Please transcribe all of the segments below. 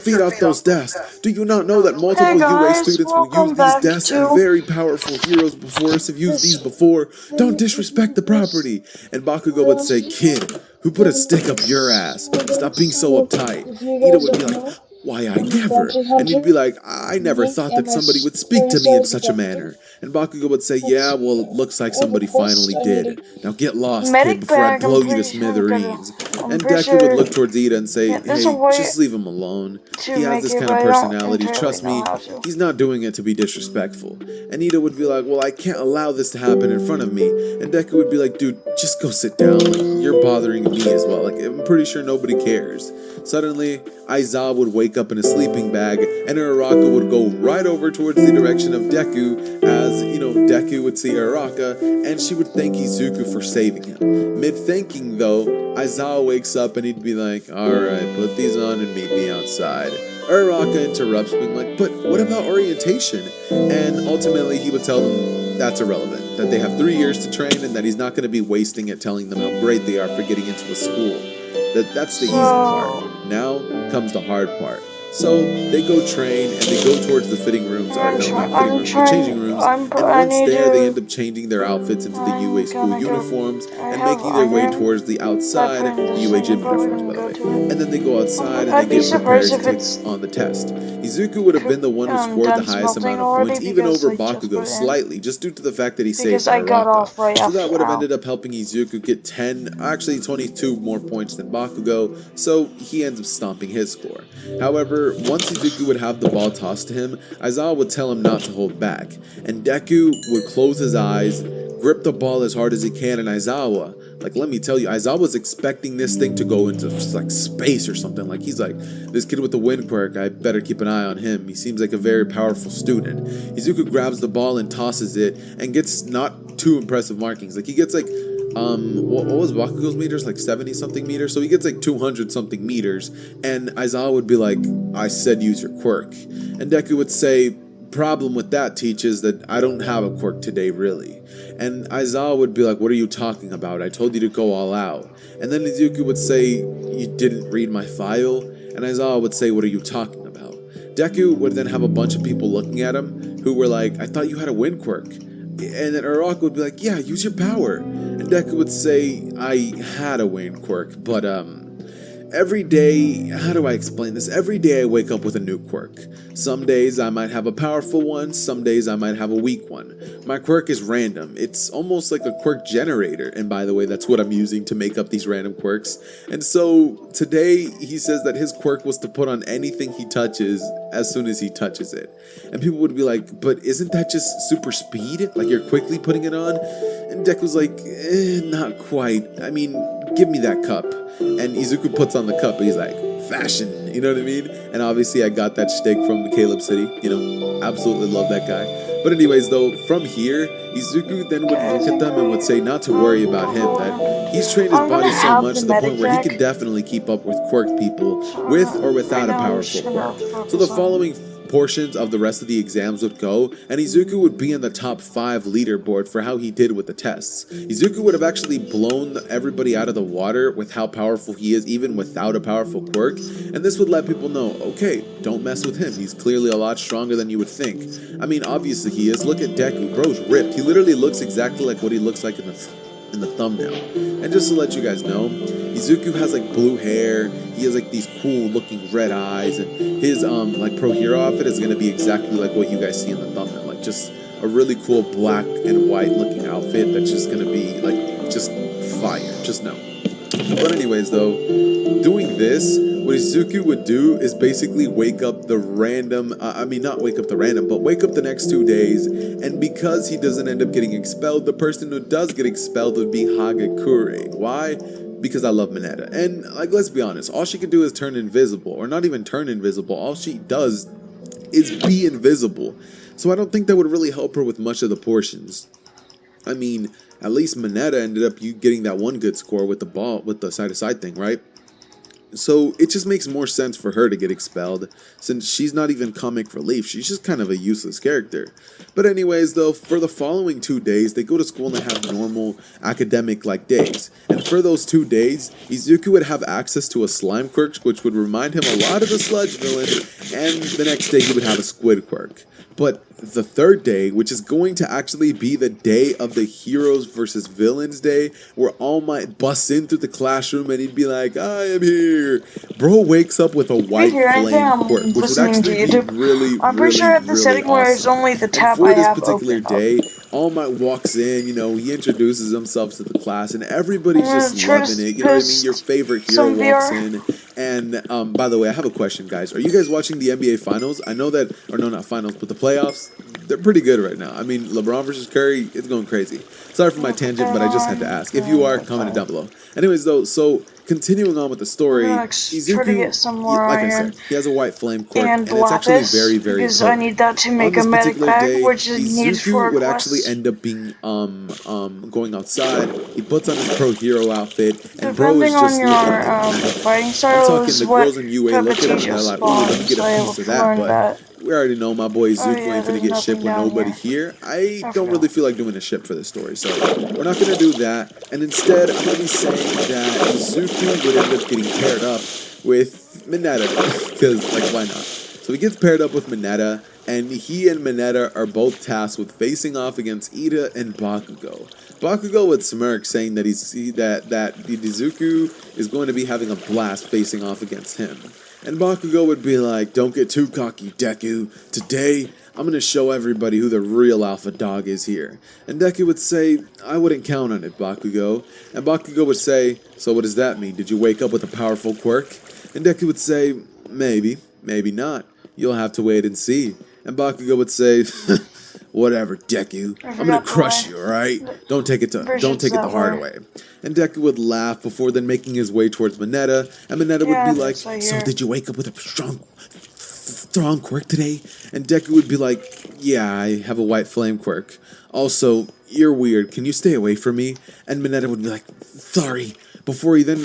feed off those desks. Do you not know that Hey multiple UA guys, students will use welcome these back desks and to very powerful heroes before us have used these this before? Don't disrespect the this property. And Bakugo would say, kid, who put a stick up your ass? Stop being so uptight. if you Ida guys would be don't like, know, why I never? Bounty And he'd Hunter, be like, I never me thought and that my somebody would speak to me in friends such a Defender. manner. And Bakugo would say, yeah, well, it looks like I have a somebody quest. finally I need did. Now get lost, kid, medic before I bag. blow you to smithereens. And Deku would look towards Ida and say, Yeah, there's a hey, way just leave him alone. to He has make this it, kind but of I don't personality. entirely Trust know me, how to. he's not doing it to be disrespectful. And Ida would be like, well, I can't allow this to happen in front of me. And Deku would be like, dude, just go sit down. Like, you're bothering me as well. Like, I'm pretty sure nobody cares. Suddenly, Aizawa would wake up in a sleeping bag, and Uraraka would go right over towards the direction of Deku, as, Deku would see Uraraka, and she would thank Izuku for saving him. Mid-thanking, though, Aizawa wakes up and he'd be like, alright, put these on and meet me outside. Uraraka interrupts, being like, but what about orientation? And ultimately, he would tell them that's irrelevant, that they have 3 years to train, and that he's not going to be wasting it telling them how great they are for getting into a school. That's the easy part. Now comes the hard part. So they go train and they go towards the fitting rooms, or no, not fitting rooms, the changing rooms. And once there, they end up changing their outfits into the UA school uniforms and making their way towards the outside, the UA gym uniforms, by the way. And then they go outside and they get prepared to take on the test. Izuku would have been the one who scored the highest amount of points, even over Bakugo slightly, just due to the fact that he saved Uraraka. So that would have ended up helping Izuku get 22 more points than Bakugo, so he ends up stomping his score. However, once Izuku would have the ball tossed to him, Aizawa would tell him not to hold back, and Deku would close his eyes, grip the ball as hard as he can, and Aizawa, let me tell you, Aizawa was expecting this thing to go into, space or something. He's like, this kid with the wind quirk, I better keep an eye on him. He seems like a very powerful student. Izuku grabs the ball and tosses it, and gets not too impressive markings. He gets, what was Bakugo's meters? 70 something meters? So he gets 200 something meters, and Aizawa would be like, I said use your quirk. And Deku would say, problem with that, Teach, is that I don't have a quirk today, really. And Aizawa would be like, what are you talking about? I told you to go all out. And then Izuku would say, you didn't read my file? And Aizawa would say, what are you talking about? Deku would then have a bunch of people looking at him who were like, I thought you had a wind quirk. And then Uraraka would be like, yeah, use your power. And Deku would say, I had a wind quirk, but every day, how do I explain this? Every day I wake up with a new quirk. Some days I might have a powerful one, some days I might have a weak one. My quirk is random. It's almost like a quirk generator, and by the way, that's what I'm using to make up these random quirks. And so today he says that his quirk was to put on anything he touches as soon as he touches it. And people would be like, but isn't that just super speed? You're quickly putting it on? And Deku's like, not quite. I mean, give me that cup. And Izuku puts on the cup, and he's like, fashion, you know what I mean? And obviously I got that shtick from Caleb City, absolutely love that guy. But anyways, though, from here, Izuku then would look at them and would say not to worry about him, that he's trained his body so much to the point where he can definitely keep up with quirk people, with or without a powerful quirk. So the following portions of the rest of the exams would go, and Izuku would be in the top 5 leaderboard for how he did with the tests. Izuku would have actually blown everybody out of the water with how powerful he is, even without a powerful quirk, and this would let people know, okay, don't mess with him, he's clearly a lot stronger than you would think. I mean, obviously he is. Look at Deku, bro's ripped. He literally looks exactly like what he looks like in the thumbnail. And just to let you guys know, Izuku has blue hair, he has these cool looking red eyes, and his pro hero outfit is gonna be exactly like what you guys see in the thumbnail, just a really cool black and white looking outfit that's just gonna be just fire, just know. But anyways though, doing this, what Izuku would do is basically wake up the random, not wake up the random, but wake up the next 2 days, and because he doesn't end up getting expelled, the person who does get expelled would be Hagakure. Why? Because I love Mineta. And let's be honest, all she can do is turn invisible, or not even turn invisible, all she does is be invisible. So I don't think that would really help her with much of the portions. I mean, at least Mineta ended up getting that one good score with the ball, with the side-to-side thing, right? So it just makes more sense for her to get expelled, since she's not even comic relief, she's just kind of a useless character. But anyways though, for the following 2 days, they go to school and they have normal academic-like days. And for those 2 days, Izuku would have access to a slime quirk, which would remind him a lot of the sludge villain, and the next day he would have a squid quirk. But the third day, which is going to actually be the day of the heroes versus villains day, where All Might busts in through the classroom and he'd be like, I am here. Bro wakes up with a white flame quirk, which would actually be really, I'm pretty sure at the setting awesome. where it's only the tab and for I this have particular open day, All Might walks in, he introduces himself to the class, and everybody's just loving it. You know what I mean? Your favorite hero walks in. And by the way, I have a question, guys. Are you guys watching the NBA Finals? I know that, or no, not finals, but the playoffs. They're pretty good right now. I mean, LeBron versus Curry, it's going crazy. Sorry for my tangent, but I just had to ask. If you are, comment it down below. Anyways, though, so continuing on with the story, Izuku, like I said, he has a white flame quirk, and it's actually very, very because I need that to make a medic bag, which is needs for Izuku would actually end up being going outside. He puts on his pro hero outfit, and bro is just depending on your fighting style, I'm talking the girls in UA look at him and they're like, ooh, let me get a piece of that, but we already know my boy Izuku ain't finna get shipped with nobody here. I don't really feel like doing a ship for this story, so we're not gonna do that. And instead, I'm gonna be saying that Izuku would end up getting paired up with Mineta, because, like, why not? So he gets paired up with Mineta, and he and Mineta are both tasked with facing off against Ida and Bakugo. Bakugo would smirk, saying that that Izuku is going to be having a blast facing off against him. And Bakugo would be like, don't get too cocky, Deku. Today, I'm going to show everybody who the real alpha dog is here. And Deku would say, I wouldn't count on it, Bakugo. And Bakugo would say, so what does that mean? Did you wake up with a powerful quirk? And Deku would say, maybe, maybe not. You'll have to wait and see. And Bakugo would say, whatever, Deku. I'm gonna crush you, alright? Don't take it the hard way. And Deku would laugh before then making his way towards Mineta, and Mineta would be like, so did you wake up with a strong quirk today? And Deku would be like, yeah, I have a white flame quirk. Also, you're weird. Can you stay away from me? And Mineta would be like, sorry. Before he then,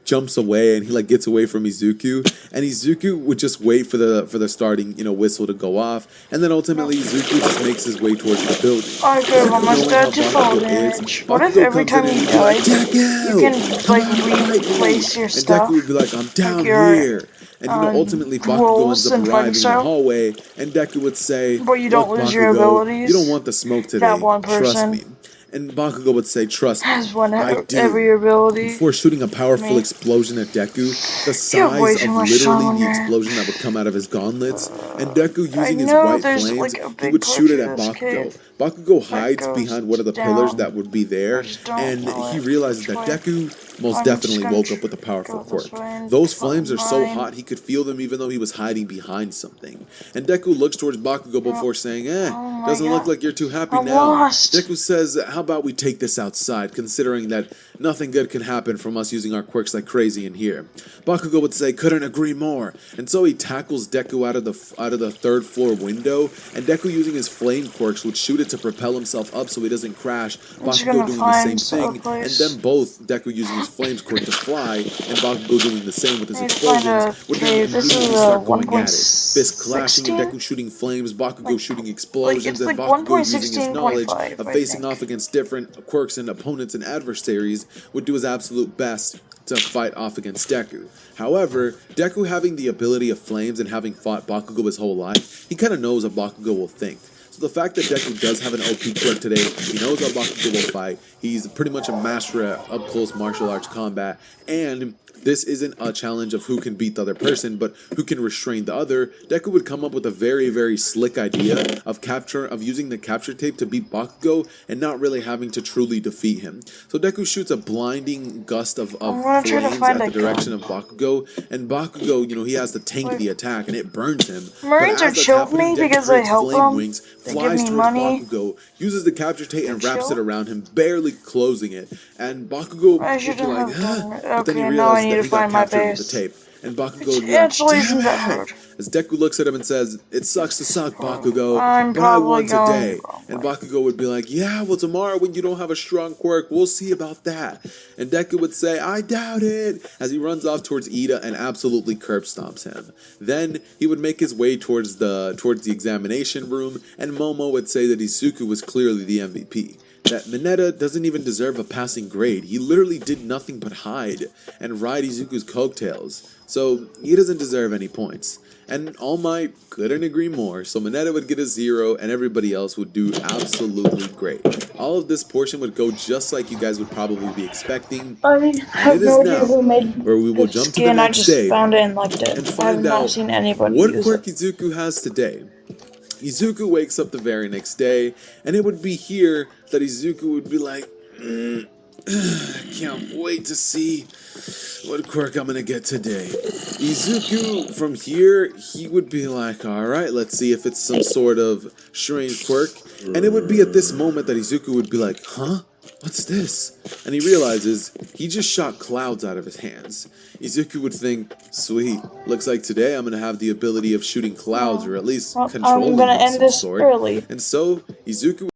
jumps away and he gets away from Izuku, and Izuku would just wait for the starting whistle to go off, and then ultimately Izuku just makes his way towards the building. I give him a stat to fall damage. What if every time you die, you can replace your stuff? And Deku would be like, I'm down here. And ultimately Bakugo ends up arriving in the hallway, and Deku would say, but you don't lose Bakugo, your abilities. You don't want the smoke today. That one person trust me. And Bakugo would say, trust me, I do. Every ability. Before shooting a powerful explosion at Deku, the size of literally the explosion that would come out of his gauntlets, and Deku using his white flames, he would shoot it at Bakugo. Bakugo hides behind one of the pillars that would be there, and he realizes that Deku most definitely woke up with a powerful quirk. Those flames are so hot he could feel them even though he was hiding behind something. And Deku looks towards Bakugo before saying, doesn't look like you're too happy now. Deku says, how about we take this outside, considering that nothing good can happen from us using our quirks like crazy in here. Bakugo would say, couldn't agree more. And so he tackles Deku out of the third floor window, and Deku using his flame quirks would shoot it to propel himself up so he doesn't crash. Bakugo doing the same thing, and then both Deku using his flames quirk to fly, and Bakugo doing the same with his explosions, would then immediately start going at it. Fists clashing, and Deku shooting flames, Bakugo shooting explosions, and Bakugo using his knowledge of facing off against different quirks and opponents and adversaries would do his absolute best to fight off against Deku. However, Deku having the ability of flames and having fought Bakugo his whole life, he kind of knows what Bakugo will think. So the fact that Deku does have an OP quirk today, he knows how Bakugo will fight, he's pretty much a master at up-close martial arts combat, and this isn't a challenge of who can beat the other person, but who can restrain the other. Deku would come up with a very, very slick idea of using the capture tape to beat Bakugo and not really having to truly defeat him. So Deku shoots a blinding gust of flames at the direction of Bakugo, and Bakugo, he has to tank the attack and it burns him. Marines are chill with me because I help them. They give me money. Bakugo, uses the capture tape and wraps it around him, barely closing it. And Bakugo would be like, but then he realizes that he got captured with the tape. And Bakugo would be like, damn it! as Deku looks at him and says, "It sucks to suck, Bakugo, I'm but I won probably going today." And Bakugo would be like, "Yeah, well tomorrow when you don't have a strong quirk, we'll see about that." And Deku would say, "I doubt it," as he runs off towards Ida and absolutely curb stomps him. Then he would make his way towards the examination room, and Momo would say that Izuku was clearly the MVP. That Mineta doesn't even deserve a passing grade. He literally did nothing but hide and ride Izuku's coattails. So he doesn't deserve any points. And All Might couldn't agree more, so Mineta would get a 0 and everybody else would do absolutely great. All of this portion would go just like you guys would probably be expecting. I have no idea who made where we will jump to the next I just day found it and liked it. and I have find not out seen anybody what use quirk it. Izuku has today. Izuku wakes up the very next day, and it would be here that Izuku would be like, I can't wait to see what quirk I'm gonna get today. Izuku, from here, he would be like, alright, let's see if it's some sort of strange quirk. And it would be at this moment that Izuku would be like, huh? What's this? And he realizes he just shot clouds out of his hands. Izuku would think, sweet, looks like today I'm going to have the ability of shooting clouds, or at least controlling I'm gonna them of end some this sort. early. And so, Izuku